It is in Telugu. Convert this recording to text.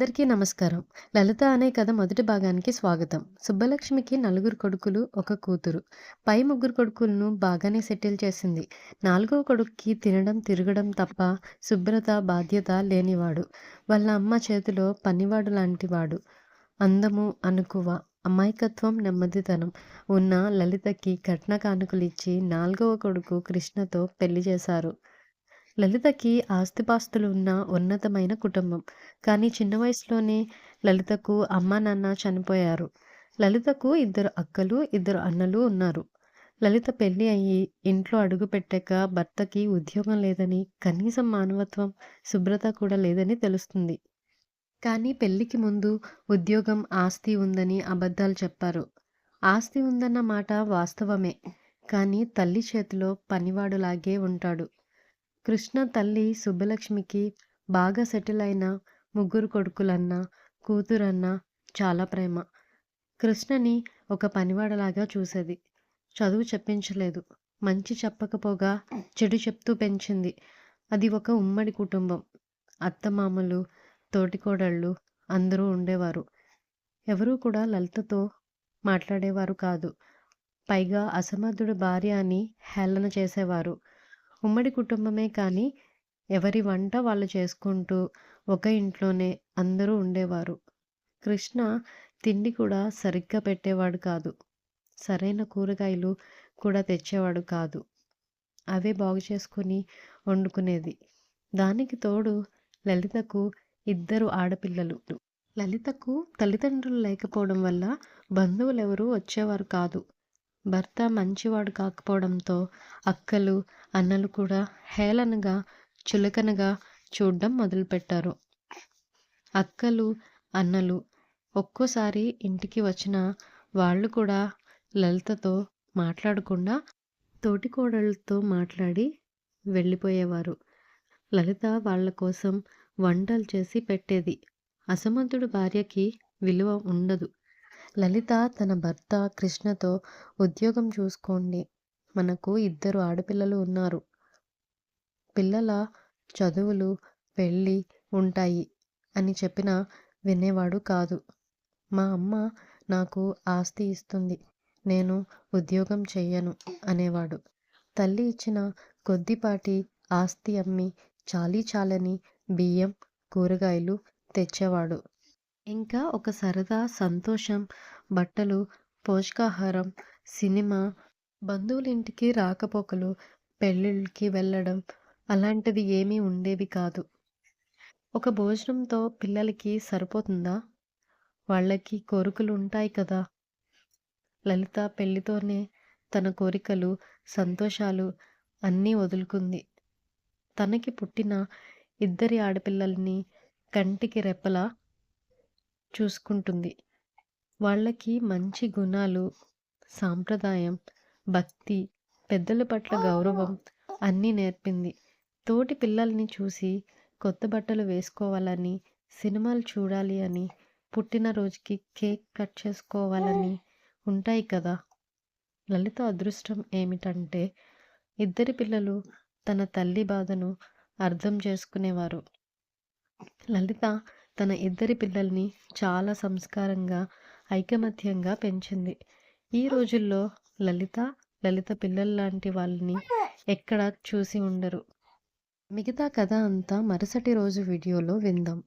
అందరికీ నమస్కారం. 'లలిత' అనే కథ మొదటి భాగానికి స్వాగతం. సుబ్బలక్ష్మికి నలుగురు కొడుకులు, ఒక కూతురు. పై ముగ్గురు కొడుకులను బాగానే సెటిల్ చేసింది. నాలుగవ కొడుక్కి తినడం, తిరగడం తప్ప శుభ్రత, బాధ్యత లేనివాడు. వాళ్ళ అమ్మ చేతిలో పనివాడు లాంటివాడు. అందము, అణకువ, అమాయకత్వం, నెమ్మదితనం ఉన్న లలితకి కట్న కానుకలిచ్చి నాలుగవ కొడుకు కృష్ణతో పెళ్లి చేశారు. లలితకి ఆస్తిపాస్తులు ఉన్న ఉన్నతమైన కుటుంబం. కానీ చిన్న వయసులోనే లలితకు అమ్మానాన్న చనిపోయారు. లలితకు ఇద్దరు అక్కలు, ఇద్దరు అన్నలు ఉన్నారు. లలిత పెళ్లి అయ్యి ఇంట్లో అడుగుపెట్టాక భర్తకి ఉద్యోగం లేదని, కనీసం మానవత్వం, శుభ్రత కూడా లేదని తెలుస్తుంది. కానీ పెళ్లికి ముందు ఉద్యోగం, ఆస్తి ఉందని అబద్ధాలు చెప్పారు. ఆస్తి ఉందన్న మాట వాస్తవమే. కానీ తల్లి చేతిలో పనివాడులాగే ఉంటాడు. కృష్ణ తల్లి సుబ్బలక్ష్మికి బాగా సెటిల్ అయిన ముగ్గురు కొడుకులన్నా, కూతురన్నా చాలా ప్రేమ. కృష్ణని ఒక పనివాడలాగా చూసేది. చదువు చెప్పించలేదు. మంచి చెప్పకపోగా చెడు చెప్తూ పెంచింది. అది ఒక ఉమ్మడి కుటుంబం. అత్తమామలు, తోటికోడళ్ళు అందరూ ఉండేవారు. ఎవరూ కూడా లలితతో మాట్లాడేవారు కాదు. పైగా అసమర్థుడి భార్య అని హేళన చేసేవారు. ఉమ్మడి కుటుంబమే కానీ ఎవరి వంట వాళ్ళు చేసుకుంటూ ఒక ఇంట్లోనే అందరూ ఉండేవారు. కృష్ణ తిండి కూడా సరిగ్గా పెట్టేవాడు కాదు. సరైన కూరగాయలు కూడా తెచ్చేవాడు కాదు. అవే బాగు చేసుకుని వండుకునేది. దానికి తోడు లలితకు ఇద్దరు ఆడపిల్లలు. లలితకు తల్లిదండ్రులు లేకపోవడం వల్ల బంధువులెవరూ వచ్చేవారు కాదు. భర్త మంచివాడు కాకపోవడంతో అక్కలు, అన్నలు కూడా హేళనగా, చులకనగా చూడ్డం మొదలుపెట్టారు. అక్కలు, అన్నలు ఒక్కోసారి ఇంటికి వచ్చిన వాళ్ళు కూడా లలితతో మాట్లాడకుండా తోటికోడళ్ళతో మాట్లాడి వెళ్ళిపోయేవారు. లలిత వాళ్ళ కోసం వంటలు చేసి పెట్టేది. అసమర్థుడు భార్యకి విలువ ఉండదు. లలిత తన భర్త కృష్ణతో ఉద్యోగం చూసుకోండి, మనకు ఇద్దరు ఆడపిల్లలు ఉన్నారు. పిల్లల చదువులు, పెళ్ళి ఉంటాయి అని చెప్పినా వినేవాడు కాదు. మా అమ్మ నాకు ఆస్తి ఇస్తుంది, నేను ఉద్యోగం చెయ్యను అనేవాడు. తల్లి ఇచ్చిన కొద్దిపాటి ఆస్తి అమ్మి చాలీ చాలని బియ్యం, కూరగాయలు తెచ్చేవాడు. ఇంకా ఒక సరదా, సంతోషం, బట్టలు, పోషకాహారం, సినిమా, బంధువులింటికి రాకపోకలు, పెళ్ళిళ్ళకి వెళ్ళడం అలాంటివి ఏమీ ఉండేవి కాదు. ఒక భోజనంతో పిల్లలకి సరిపోతుందా? వాళ్ళకి కోరికలు ఉంటాయి కదా. లలిత పెళ్లితోనే తన కోరికలు, సంతోషాలు అన్నీ వదులుకుంది. తనకి పుట్టిన ఇద్దరి ఆడపిల్లల్ని కంటికి రెప్పలా చూసుకుంటుంది. వాళ్ళకి మంచి గుణాలు, సాంప్రదాయం, భక్తి, పెద్దల పట్ల గౌరవం అన్నీ నేర్పింది. తోటి పిల్లల్ని చూసి కొత్త బట్టలు వేసుకోవాలని, సినిమాలు చూడాలి అని, పుట్టినరోజుకి కేక్ కట్ చేసుకోవాలని ఉంటాయి కదా. లలిత అదృష్టం ఏమిటంటే ఇద్దరి పిల్లలు తన తల్లి బాధను అర్థం చేసుకునేవారు. లలిత తన ఇద్దరి పిల్లల్ని చాలా సంస్కారంగా, ఐకమత్యంగా పెంచింది. ఈ రోజుల్లో లలిత పిల్లల్లాంటి వాళ్ళని ఎక్కడా చూసి ఉండరు. మిగతా కథ అంతా మరుసటి రోజు వీడియోలో విందాం.